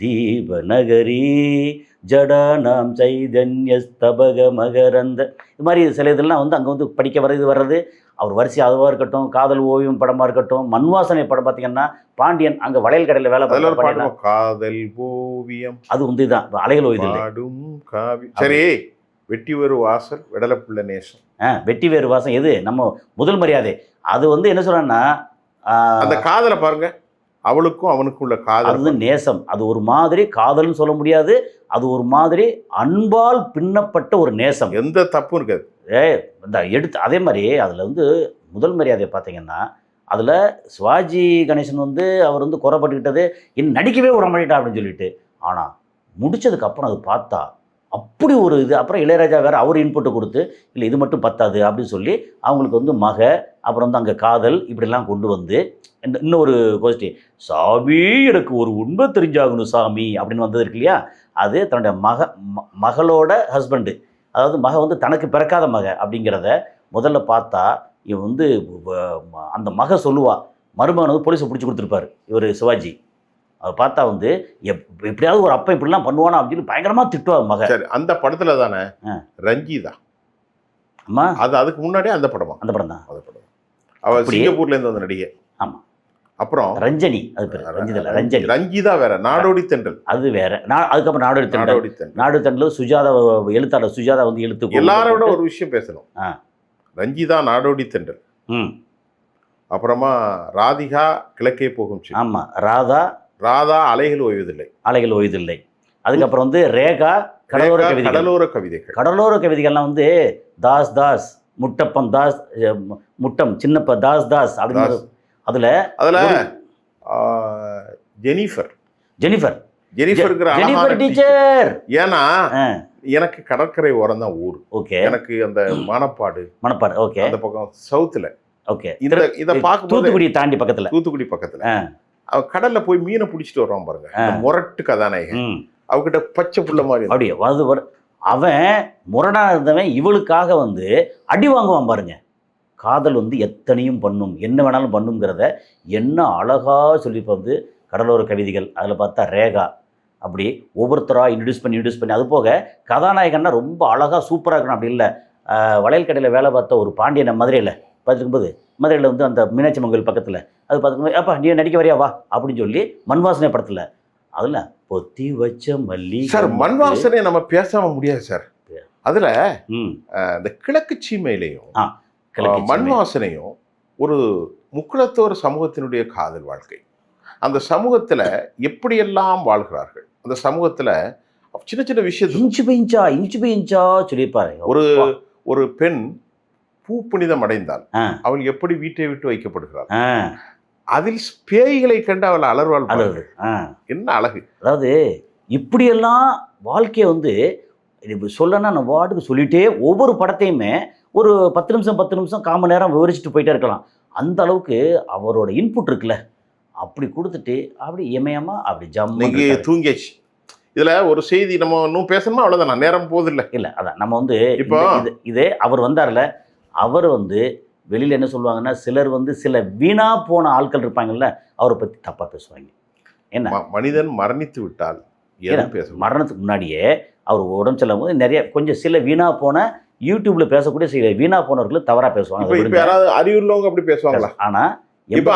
Speaker 1: தீப நகரி ஜடா நாம் சைதன்ய ஸ்தபக மகரந்த இது மாதிரி சில இதெல்லாம் வந்து அங்கே வந்து படிக்க வர்றது. அவர் வரிசை அதுவாக இருக்கட்டும், காதல் ஓவியம் படமாக இருக்கட்டும், மண்வாசனை படம் பார்த்தீங்கன்னா பாண்டியன் அங்கே வளையல் கடையில் வேலை
Speaker 2: பார்த்து காதல் ஓவியம்
Speaker 1: அது வந்து தான் அலைகள் ஓய்வு.
Speaker 2: சரி, வெட்டி வேறு வாசல் விடலப்புள்ள நேசம்.
Speaker 1: வெட்டி வேறு வாசம் எது நம்ம முதல் மரியாதை. அது வந்து என்ன சொல்றேன்னா
Speaker 2: அந்த காதலை பாருங்க, அவளுக்கும் அவனுக்கும் உள்ள காதல்
Speaker 1: அது நேசம். அது ஒரு மாதிரி காதல்னு சொல்ல முடியாது, அது ஒரு மாதிரி அன்பால் பின்னப்பட்ட ஒரு நேசம்.
Speaker 2: எந்த தப்பும் இருக்காது.
Speaker 1: இந்த எடுத்து அதே மாதிரி அதில் வந்து முதல் மரியாதையை பார்த்தீங்கன்னா அதில் சிவாஜி கணேசன் வந்து அவர் வந்து குறைப்பட்டுக்கிட்டது இன்னும் நடிக்கவே விட மாட்டேட்டா அப்படின்னு சொல்லிட்டு. ஆனால் முடிச்சதுக்கப்புறம் அது பார்த்தா அப்படி ஒரு இது. அப்புறம் இளையராஜா வேறு அவர் இன்புட்டை கொடுத்து இல்லை இது மட்டும் பத்தாது அப்படின்னு சொல்லி அவங்களுக்கு வந்து அப்புறம் வந்து அங்கே காதல் இப்படிலாம் கொண்டு வந்து இன்னொரு கோஷ்டி சாமி எனக்கு ஒரு உண்மை தெரிஞ்சாகணும் சாமி அப்படின்னு வந்தது இருக்கு இல்லையா. அது தன்னுடைய மகளோட ஹஸ்பண்டு, அதாவது வந்து தனக்கு பிறக்காத அப்படிங்கிறத முதல்ல பார்த்தா இவன் வந்து அந்த சொல்லுவா மருமகன் வந்து போலீஸை பிடிச்சி கொடுத்துருப்பாரு இவர் சிவாஜி. அதை பார்த்தா வந்து எப்படியாவது ஒரு அப்பா இப்படிலாம் பண்ணுவானா அப்படின்னு பயங்கரமாக திட்டுவார்
Speaker 2: சரி, அந்த படத்தில் தானே ரஞ்சிதா?
Speaker 1: அம்மா
Speaker 2: அது அதுக்கு முன்னாடியே அந்த படம் தான். அந்த படம் அவள் சிங்கப்பூர்லேருந்து வந்த நடிகை.
Speaker 1: ஆமாம்.
Speaker 2: அப்புறம்
Speaker 1: ரஞ்சனி, அது பேர்
Speaker 2: ரஞ்சிதா வேற, நாடோடி தென்றல் அது வேற.
Speaker 1: அதுக்கப்புறம் நாடோடி தென்றல் சுஜாதா எழுத்தாளர் சுஜாதா வந்து எழுத்து.
Speaker 2: எல்லாரோட ஒரு விஷயம் பேசணும். ரஞ்சிதா நாடோடி தென்றல், அப்புறமா ராதிகா கிழக்கே போகும்.
Speaker 1: ஆமா, ராதா அலைகள் ஓய்வதில்லை. அதுக்கப்புறம் வந்து ரேகா கடலோர கவிதைகள்லாம் வந்து தாஸ் முட்டப்பம் தாஸ் முட்டம் சின்னப்ப தாஸ் அப்படின்னு. அதுல
Speaker 2: ஜெனிஃபர்
Speaker 1: டீச்சர்.
Speaker 2: ஏன்னா எனக்கு கடற்கரை ஓரம் தான் ஊர். ஓகே, எனக்கு அந்த மணப்பாடு. ஓகே, அந்த பக்கம் சவுத்துல.
Speaker 1: ஓகே,
Speaker 2: இத பார்க்க
Speaker 1: தூத்துக்குடி தாண்டி
Speaker 2: தூத்துக்குடி பக்கத்துல அவ கடல்ல போய் மீனை பிடிச்சிட்டு வர்றான் பாருங்க, முரட்டு கதாநாயகன். அவகிட்ட பச்சை புள்ள மாதிரி
Speaker 1: அப்படியே அவன் முரணா இருந்தவன் இவளுக்காக வந்து அடி வாங்குவான் பாருங்க. காதல் வந்து எத்தனையும் பண்ணும், என்ன வேணாலும் பண்ணுங்கிறத என்ன அழகா சொல்லிப்போ வந்து கடலோர கவிதைகள். அதில் பார்த்தா ரேகா அப்படி ஒவ்வொருத்தராக இன்ட்ரடியூஸ் பண்ணி அது போக கதாநாயகன்னா ரொம்ப அழகாக சூப்பராக இருக்கணும். அப்படி இல்லை, வளையல் கடையில் வேலை பார்த்த ஒரு பாண்டியனை மதுரையில் பார்த்துக்கும்போது, மதுரையில் வந்து அந்த மீனாட்சி மங்கல் பக்கத்தில் அது பார்த்துக்கும்போது அப்பா நீ நடிக்க வரையா வா அப்படின்னு சொல்லி மண்வாசனை படத்தில் அதில் பொத்தி வச்ச மல்லி.
Speaker 2: சார் மண்வாசனை நம்ம பேசாம முடியாது சார். அதில் இந்த கிழக்கு சீமையிலையும் மண்வாசனையும் ஒரு முக்குளத்தோர் சமூகத்தினுடைய காதல் வாழ்க்கை. அந்த சமூகத்தில் எப்படியெல்லாம் வாழ்கிறார்கள், அந்த சமூகத்தில் சின்ன சின்ன விஷயம்
Speaker 1: இன்ச்சு பை இன்ச்சா சொல்லியிருப்பாரு.
Speaker 2: ஒரு பெண் பூ புனிதம் அடைந்தால் அவள் எப்படி வீட்டை விட்டு வைக்கப்படுகிறாள், அதில் பேய்களை கண்டு அவள் அலர்வாள் பாருங்க.
Speaker 1: அழுகுது. ஆ
Speaker 2: என்ன அழகு.
Speaker 1: அதாவது இப்படியெல்லாம் வாழ்க்கையை வந்து இது சொல்லனா நான் வாட்டுக்கு சொல்லிட்டே ஒவ்வொரு படத்தையுமே ஒரு 10 நிமிஷம் 10 நிமிஷம் 1/4 மணி நேரம் விவரிச்சுட்டு போயிட்டே இருக்கலாம். அந்த அளவுக்கு அவரோட இன்புட் இருக்குல்ல, அப்படி கொடுத்துட்டு அப்படி இமயமா அப்படி
Speaker 2: இன்னைக்கு
Speaker 1: ஜம்மு
Speaker 2: தூங்கியாச்சு. இதுல ஒரு செய்தி நம்ம இன்னும் பேசணுமா, அவ்வளவுதான், நேரம் போதில்லை.
Speaker 1: இல்லை அதான் நம்ம வந்து
Speaker 2: இப்போ
Speaker 1: இதே அவர் வந்தார்ல, அவர் வந்து வெளியில் என்ன சொல்லுவாங்கன்னா, சிலர் வந்து சில வீணா போன ஆட்கள் இருப்பாங்கல்ல, அவரை பற்றி தப்பாக பேசுவாங்க. என்ன
Speaker 2: மனிதன் மரணித்து விட்டால் எதுவும் பேச
Speaker 1: மரணத்துக்கு முன்னாடியே அவர் உடம்பு செல்லும் போது நிறைய கொஞ்சம் சில வீணா போன யூடியூப்ல பேசக்கூடிய சில வீணா போனவர்கள் தவறா பேசுவாங்க.
Speaker 2: இப்ப யாராவது அறிவுள்ளவங்க அப்படி பேசுவாங்களா?
Speaker 1: ஆனா
Speaker 2: இப்ப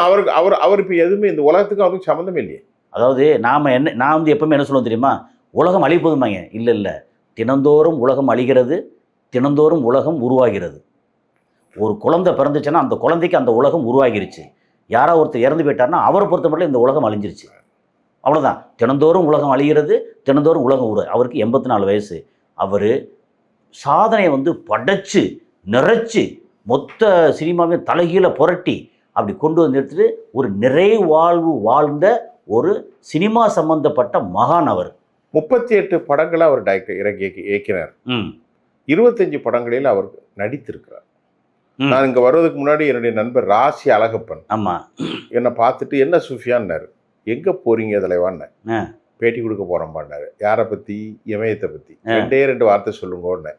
Speaker 2: அவர் இப்ப எதுவுமே இந்த உலகத்துக்கு அவருக்கு சம்மந்தம் இல்லையே.
Speaker 1: அதாவது நான் வந்து எப்பவுமே என்ன சொல்லுவேன் தெரியுமா, உலகம் அழிய போதுமாங்க. இல்லை தினந்தோறும் உலகம் அழிகிறது, தினந்தோறும் உலகம் உருவாகிறது. ஒரு குழந்தை பிறந்துச்சுன்னா அந்த குழந்தைக்கு அந்த உலகம் உருவாகிருச்சு. யாராவது ஒருத்தர் இறந்து போயிட்டாருன்னா அவரை பொறுத்த மட்டும் இந்த உலகம் அழிஞ்சிருச்சு. அவ்வளோதான். தினந்தோறும் உலகம் அழிகிறது, தினந்தோறும் உலகம் அவருக்கு 84 வயசு. அவர் சாதனையை வந்து படைச்சு நிறைச்சு மொத்த சினிமாவையும் தலைகீழ புரட்டி அப்படி கொண்டு வந்து எடுத்துட்டு ஒரு நிறைவாழ்வு வாழ்ந்த ஒரு சினிமா சம்பந்தப்பட்ட மகான் அவர்.
Speaker 2: 38 படங்களை அவர் இயக்கினார். 25 படங்களில் அவர் நடித்திருக்கிறார். நான் இங்க வர்றதுக்கு முன்னாடி என்னுடைய நண்பர் ராசி அழகப்பன் என்னை பார்த்துட்டு, என்ன சுஃபியான்னாரு, எங்க போறீங்க தலைவான்னு. பேட்டி கொடுக்க போறோம்பான்னாரு. யாரை பத்தி? இமயத்தை பத்தி. 2 வார்த்தை சொல்லுங்கன்னு.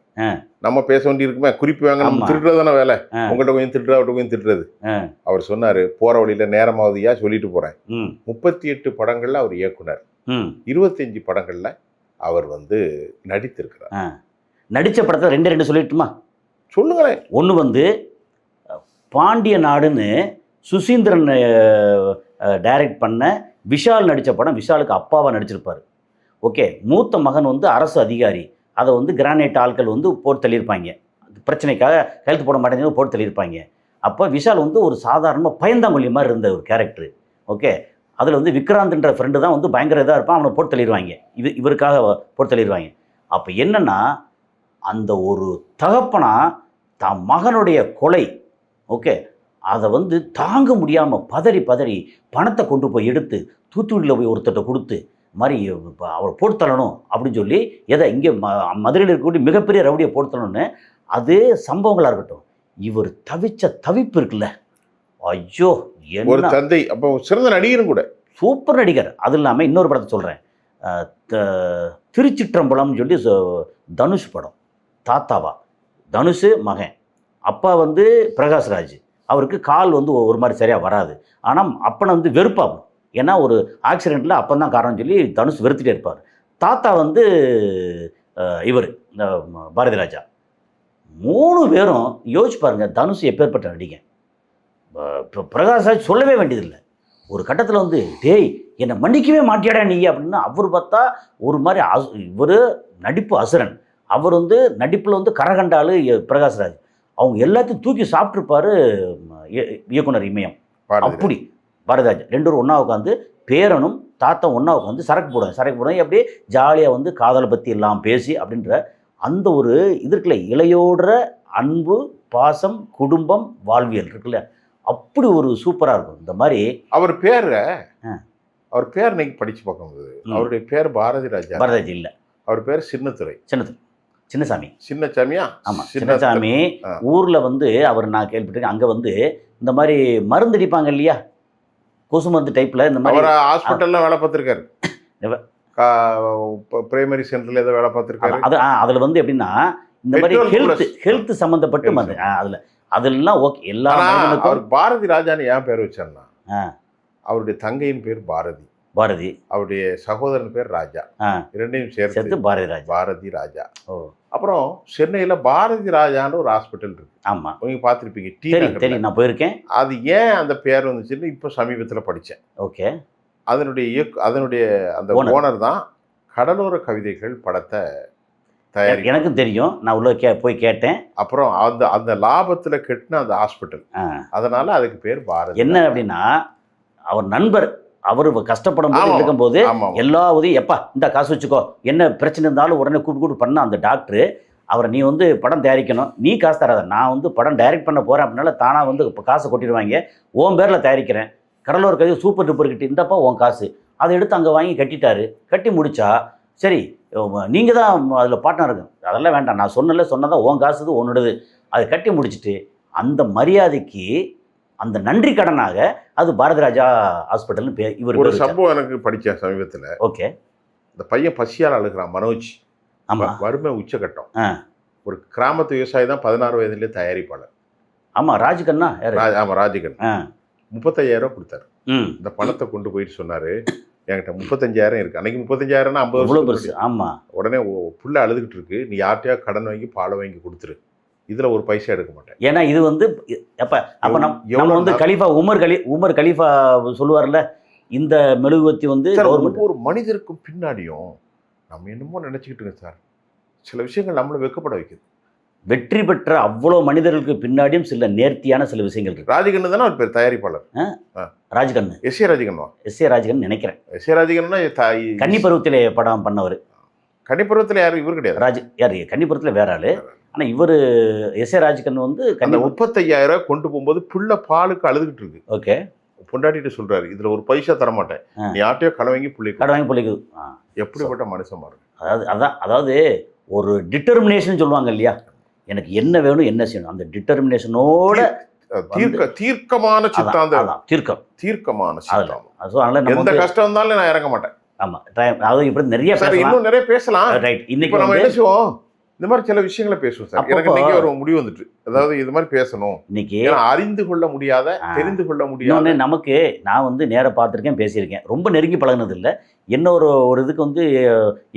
Speaker 2: நம்ம பேச வேண்டி இருக்குமே, குறிப்பு வாங்க, நம்ம திருடுறதான வேலை. உங்கள்கிட்ட கொஞ்சம் திருடுற, அவர்கிட்ட கொஞ்சம் திருடுறது. அவர் சொன்னாரு, போற வழியில நேரமாவதியா சொல்லிட்டு போறேன். 38 படங்கள்ல அவர் இயக்குனர், 25 படங்கள்ல அவர் வந்து நடித்திருக்கிறார்.
Speaker 1: நடிச்ச படத்தை 2 சொல்லிட்டுமா?
Speaker 2: சொல்லுங்களேன்.
Speaker 1: ஒன்று வந்து பாண்டிய நாடுன்னு சுசீந்திரன் டைரக்ட் பண்ண விஷால் நடித்த படம். விஷாலுக்கு அப்பாவாக நடிச்சிருப்பார். ஓகே. மூத்த மகன் வந்து அரசு அதிகாரி. அதை வந்து கிரானைட் ஆட்கள் வந்து போட்டு தள்ளியிருப்பாங்க. பிரச்சனைக்காக ஹெல்த் போட மாட்டேங்குது போட்டு தள்ளியிருப்பாங்க. அப்போ விஷால் வந்து ஒரு சாதாரணமாக பயந்தாங்கொல்லி மாதிரி இருந்த ஒரு கேரக்டர். ஓகே. அதில் வந்து விக்ராந்த்ன்ற ஃப்ரெண்டு தான் வந்து பயங்கர இதாக இருப்பான். அவனை போட்டு தள்ளிடுவாங்க. இவருக்காக போட்டு தள்ளிடுவாங்க. அப்போ என்னென்னா, அந்த ஒரு தகப்பனா தான் மகனுடைய கொலை, ஓகே, அதை வந்து தாங்க முடியாமல் பதறி பணத்தை கொண்டு போய் எடுத்து தூத்துக்குடியில் போய் ஒருத்தட்ட கொடுத்து மாதிரி அவரை போட்டு தள்ளணும் அப்படின்னு சொல்லி, எதை இங்கே மதுரையில் இருக்கக்கூடிய மிகப்பெரிய ரவுடியை போட்டு தள்ளணும்னு அது சம்பவங்களாக இருக்கட்டும். இவர் தவிச்ச தவிப்பு இருக்குல்ல, ஐயோ
Speaker 2: ஒரு தந்தை. அப்போ சிறந்த நடிகரும் கூட,
Speaker 1: சூப்பர் நடிகர். அது இல்லாமல் இன்னொரு படத்தை சொல்கிறேன், திருச்சிற்றம்பலம்னு சொல்லி தனுஷ் படம். தாத்தாவா தனுஷு மகன், அப்பா வந்து பிரகாஷ்ராஜ். அவருக்கு கால் வந்து ஒரு மாதிரி சரியாக வராது. ஆனால் அப்பனை வந்து வெறுப்பாகும். ஏன்னா ஒரு ஆக்சிடெண்ட்டில் அப்பன் தான் காரணம் சொல்லி தனுஷ் வெறுத்துட்டே இருப்பார். தாத்தா வந்து இவர் பாரதி ராஜா. 3 பேரும் யோசிச்சு பாருங்கள், தனுஷ் எப்பேற்பட்ட நடிகன். பிரகாஷ்ராஜ் சொல்லவே வேண்டியதில்லை. ஒரு கட்டத்தில் வந்து, டேய் என்னை மன்னிக்கவே மாட்டியாடா நீ அப்படின்னு அவர் பார்த்தா ஒரு மாதிரி இவர் நடிப்பு அசுரன். அவர் வந்து நடிப்பில் வந்து கரகண்டாலு பிரகாஷ்ராஜ். அவங்க எல்லாத்தையும் தூக்கி சாப்பிட்ருப்பாரு இயக்குனர் இமயம். அப்படி பாரதிராஜ் 2 பேரும் ஒன்றா உட்காந்து, பேரனும் தாத்தா ஒன்றா உட்காந்து சரக்கு போடுவாங்க. அப்படியே ஜாலியாக வந்து காதலை பற்றி எல்லாம் பேசி அப்படின்ற அந்த ஒரு இது இருக்குல்ல, இளையோடுற அன்பு பாசம் குடும்பம் வாழ்வியல் இருக்குல்ல, அப்படி ஒரு சூப்பராக இருக்கும். இந்த மாதிரி
Speaker 2: அவர் பேர் இன்னைக்கு படித்து பார்க்கும்போது அவருடைய பேர் பாரதி இல்லை, அவர் பேர் சின்னசாமியா? ஆமாம்,
Speaker 1: சின்னசாமி. ஊரில் வந்து அவர் நான் கேள்விப்பட்டிருக்கேன், அங்கே வந்து இந்த மாதிரி மருந்து அடிப்பாங்க இல்லையா, கொசு மருந்து டைப்பில், இந்த மாதிரி
Speaker 2: ஹாஸ்பிட்டலில் வேலை பார்த்துருக்காரு. பிரைமரி சென்டரில் ஏதோ வேலை பார்த்துருக்காரு.
Speaker 1: அதில் வந்து எப்படின்னா இந்த மாதிரி ஹெல்த் சம்மந்தப்பட்டு அதெல்லாம் ஓகே.
Speaker 2: அவர் பாரதி ராஜான்னு ஏன் பேர் வச்சார்னா, அவருடைய தங்கையின் பேர் பாரதி, அவருடைய சகோதரன் பேர் ராஜா, 2ஐயும் சேர்த்து பாரதி ராஜா. அப்புறம் சென்னையில் பாரதி ராஜான்னு ஒரு ஹாஸ்பிட்டல் இருக்கு.
Speaker 1: ஆமாம்,
Speaker 2: நீங்க பார்த்துருப்பீங்க.
Speaker 1: நான் போயிருக்கேன்.
Speaker 2: அது ஏன் அந்த பேர் வந்துச்சுன்னு இப்போ சமீபத்தில் படித்தேன்.
Speaker 1: ஓகே.
Speaker 2: அதனுடைய அந்த ஓனர் தான் கடலோர கவிதைகள் படத்தை தயாரி.
Speaker 1: எனக்கும் தெரியும், நான் உள்ள போய் கேட்டேன்.
Speaker 2: அப்புறம் அந்த லாபத்தில் கட்டின அந்த ஹாஸ்பிட்டல், அதனால அதுக்கு பேர் பாரதி.
Speaker 1: என்ன அப்படின்னா, அவர் நண்பர், அவர் கஷ்டப்படும் போது இருக்கும்போது எல்லா உதவியும், எப்பா இந்த காசு வச்சுக்கோ, என்ன பிரச்சனை இருந்தாலும் உடனே கூப்பிட்டு பண்ண அந்த டாக்டர் அவரை, நீ வந்து படம் தயாரிக்கணும், நீ காசு தராத, நான் வந்து படம் டைரக்ட் பண்ண போகிறேன் அப்படின்னால தானாக வந்து இப்போ காசை கொட்டிடுவாங்க, ஓம் பேரில் தயாரிக்கிறேன், கடலோர கவிதை சூப்பர் டூப்பர் கிட்ட இந்தப்பா உன் காசு அதை எடுத்து அங்கே வாங்கி கட்டிட்டாரு. கட்டி முடிச்சா சரி நீங்கள் தான் அதில் பார்ட்னர் இருக்கு, அதெல்லாம் வேண்டாம், நான் சொன்னதான் உன் காசுது உன்னோடது, அதை கட்டி முடிச்சுட்டு அந்த மரியாதைக்கு அந்த நன்றி கடனாக அது பாரதி ராஜா ஹாஸ்பிட்டல்னு இவர்
Speaker 2: ஒரு சம்பவம் எனக்கு படித்தேன் சமீபத்தில்.
Speaker 1: ஓகே.
Speaker 2: இந்த பையன் பசியால் அழுகிறான் மனோஜ்.
Speaker 1: ஆமாம்.
Speaker 2: வறுமை உச்சகட்டம். ஒரு கிராமத்து விவசாயி தான் 16 வயதுலேயே தயாரிப்பாளர்.
Speaker 1: ஆமாம், ராஜ்கண்ணா.
Speaker 2: ஆமாம், ராஜ்கன். 35,000 கொடுத்தாரு. இந்த பணத்தை கொண்டு போயிட்டு சொன்னார், என்கிட்ட 35,000 இருக்குது. அன்றைக்கி 35,000னா 50 வருஷம்.
Speaker 1: ஆமாம். உடனே
Speaker 2: புள்ள அழுதுகிட்டு இருக்கு, நீ யார்கிட்டயா கடன் வாங்கி பாலை வாங்கி கொடுத்துரு, இதில் ஒரு பைசா எடுக்க மாட்டேன்.
Speaker 1: ஏன்னா இது வந்து அப்போ நம்ம வந்து கலீஃபா உமர் கலீஃபா சொல்லுவார்ல, இந்த மெழுகுவத்தி வந்து
Speaker 2: ஒவ்வொரு மனிதருக்கும் பின்னாடியும் நம்ம என்னமோ நினச்சிக்கிட்டுங்க சார், சில விஷயங்கள் நம்மளை வெக்கப்பட வைக்குது.
Speaker 1: வெற்றி பெற்ற அவ்வளோ மனிதர்களுக்கு பின்னாடியும் சில நேர்த்தியான சில விஷயங்கள் இருக்கு.
Speaker 2: ராஜகண்ணு தானே ஒரு பேர் தயாரிப்பாளர்.
Speaker 1: Rajkannu,
Speaker 2: S A Rajakanna.
Speaker 1: S A Rajakannu நினைக்கிறேன்.
Speaker 2: எஸ் ஏ ராஜகண்ணா
Speaker 1: கன்னிப்பருவத்திலே படம் பண்ணவர்.
Speaker 2: கன்னிப்பருவத்தில் யாரும் இவர் கிடையாது.
Speaker 1: யார் கன்னிப்பருவத்தில் வேற ஆளு. ஆனால் இவர் எஸ் ஏ ராஜகண்ணு வந்து
Speaker 2: 35,000 கொண்டு போகும்போது புள்ள பாலுக்கு அழுதுகிட்டு இருக்கு.
Speaker 1: ஓகே.
Speaker 2: பொண்டாட்டிட்டு சொல்றாரு, இதுல ஒரு பைசா தர மாட்டேன், நீ யார்ட்டையோ கடை வாங்கி பிள்ளைக்கு. எப்படிப்பட்ட மனுஷன் பாருங்க.
Speaker 1: அதாவது ஒரு டிட்டர்மினேஷன் சொல்லுவாங்க இல்லையா, எனக்கு என்ன வேணும் என்ன செய்யணும், அந்த டிட்டர்மினேஷனோட
Speaker 2: தீர்க்கமான சித்தாந்தம். தீர்க்கமான
Speaker 1: சித்தாந்தம்.
Speaker 2: எந்த கஷ்டம் இருந்தாலும் நான் இறங்க மாட்டேன்.
Speaker 1: ஆமா, அதாவது இப்படி நிறைய
Speaker 2: இன்னும் நிறைய பேசலாம்.
Speaker 1: ரைட். இன்னைக்கு
Speaker 2: நம்ம என்ன செய்வோம், இந்த மாதிரி சில விஷயங்களை பேசுவோம் சார். எனக்கு இன்னைக்கு ஒரு முடிவு வந்துட்டு, அதாவது இது மாதிரி பேசணும் இன்னைக்கு. அறிந்து கொள்ள முடியாத, தெரிந்து கொள்ள முடியாத
Speaker 1: நமக்கு, நான் வந்து நேராக பார்த்துருக்கேன், பேசியிருக்கேன், ரொம்ப நெருங்கி பழகினது இல்லை. என்ன ஒரு இதுக்கு வந்து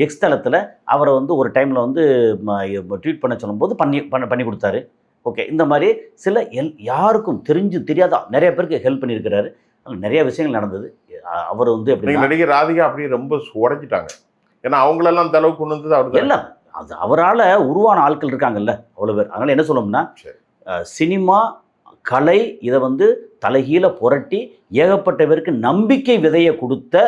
Speaker 1: எக்ஸ் தளத்தில் அவரை வந்து ஒரு டைமில் வந்து ட்வீட் பண்ண சொல்லும்போது பண்ணி கொடுத்தாரு. ஓகே. இந்த மாதிரி சில யாருக்கும் தெரியாத நிறைய பேருக்கு ஹெல்ப் பண்ணியிருக்கிறாரு. நிறைய விஷயங்கள் நடந்தது. அவர் வந்து எப்படி
Speaker 2: நடிகர் ராதிகா அப்படி ரொம்ப உடைஞ்சிட்டாங்க. ஏன்னா அவங்களெல்லாம் அந்த அளவுக்கு கொண்டு வந்தது அவர்
Speaker 1: எல்லாம் அது அவரால் உருவான ஆட்கள் இருக்காங்கல்ல, அவ்வளோ பேர். அதனால் என்ன சொல்லணும்னா, சினிமா கலை இதை வந்து தலைகீழ புரட்டி ஏகப்பட்ட பேருக்கு நம்பிக்கை விதையை கொடுத்த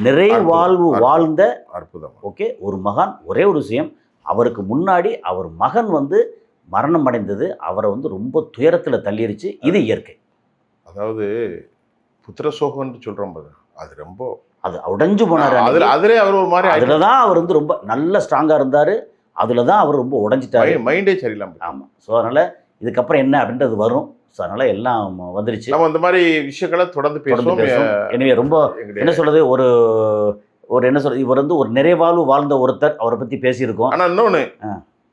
Speaker 1: நிறைவாழ்வு வாழ்ந்த
Speaker 2: அற்புதம்.
Speaker 1: ஓகே. ஒரு மகான். ஒரே ஒரு விஷயம், அவருக்கு முன்னாடி அவர் மகன் வந்து மரணம் அடைந்தது அவரை வந்து ரொம்ப துயரத்தில் தள்ளிருச்சு. இது இயற்கை.
Speaker 2: அதாவது புத்திர சோகம்னு சொல்கிறோம், அது ரொம்ப
Speaker 1: அது உடைஞ்சு போனார்.
Speaker 2: அதிலே அவர் ஒரு மாதிரி,
Speaker 1: அதில் தான் அவர் வந்து ரொம்ப நல்ல ஸ்ட்ராங்காக இருந்தார். அதில் தான் அவர் ரொம்ப உடைஞ்சிட்டாரு.
Speaker 2: மைண்டே சரியில்லாமல்.
Speaker 1: ஆமாம். ஸோ அதனால் இதுக்கப்புறம் என்ன அப்படின்றது வரும். ஸோ அதனால் எல்லாம் வந்துருச்சு.
Speaker 2: நம்ம இந்த மாதிரி விஷயங்களை தொடர்ந்து பேசுவோம்.
Speaker 1: எனவே ரொம்ப என்ன சொல்கிறது, ஒரு என்ன சொல்கிறது, இவர் வந்து ஒரு நிறைவாழ்வு வாழ்ந்த ஒருத்தர், அவரை பற்றி பேசியிருக்கோம்.
Speaker 2: ஆனால் இன்னொன்று,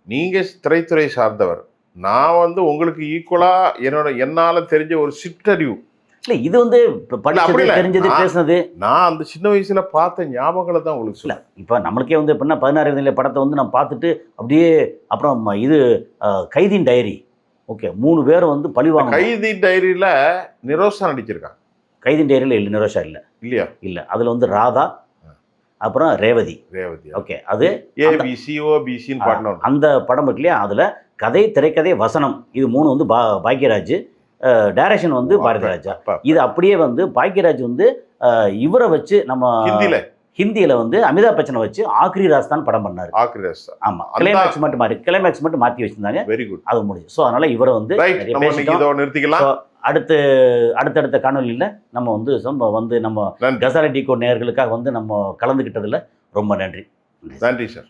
Speaker 2: நீங்கள் திரைத்துறை சார்ந்தவர், நான் வந்து உங்களுக்கு ஈக்குவலாக என்னால் தெரிஞ்ச ஒரு சிற்றறிவு
Speaker 1: இல்லை. இது வந்து தெரிஞ்சது பேசுனது,
Speaker 2: நான் அந்த சின்ன வயசுல பார்த்த ஞாபகங்களை தான் உங்களுக்கு சொல்ல.
Speaker 1: இப்போ நம்மளுக்கே வந்து எப்படின்னா 16 வயதில் படத்தை வந்து நம்ம பார்த்துட்டு அப்படியே அப்புறம் இது கைதின் டைரி. ஓகே. 3 பேரும் வந்து பழிவாங்க.
Speaker 2: கைதின் டைரியில் நிரோஷா நடிச்சிருக்காங்க.
Speaker 1: கைதின் டைரியில் இல்லை, நிரோஷா இல்லை.
Speaker 2: இல்லையா?
Speaker 1: இல்லை. அதில் வந்து ராதா, அப்புறம் ரேவதி. ஓகே. அது
Speaker 2: ஏபிசிஓபிசின்னு பாடணும்.
Speaker 1: அந்த படம் இருக்கு இல்லையா, அதில் கதை, திரைக்கதை, வசனம், இது 3 வந்து பாக்யராஜ், டைரக்ஷன் வந்து பாரதி ராஜா. இது அப்படியே வந்து பாக்யராஜ் வந்து இவரை வச்சு நம்ம ஹிந்தியில் வந்து அமிதாப் பச்சனை வச்சு ஆக்ரி ராஸ்தான் படம் பண்ணார். ஆமாம். கிளைமேக்ஸ் மட்டும் மாற்றி வச்சிருந்தாங்க.
Speaker 2: Very good.
Speaker 1: அது முடிஞ்சு. ஸோ அதனால இவரை வந்து
Speaker 2: நிறுத்திக்கலாம்.
Speaker 1: அடுத்த காணொலியில் நம்ம வந்து நம்ம கசாலி டிகோட் நேயர்களுக்காக வந்து நம்ம கலந்துக்கிட்டதில் ரொம்ப நன்றி.
Speaker 2: நன்றி சார்.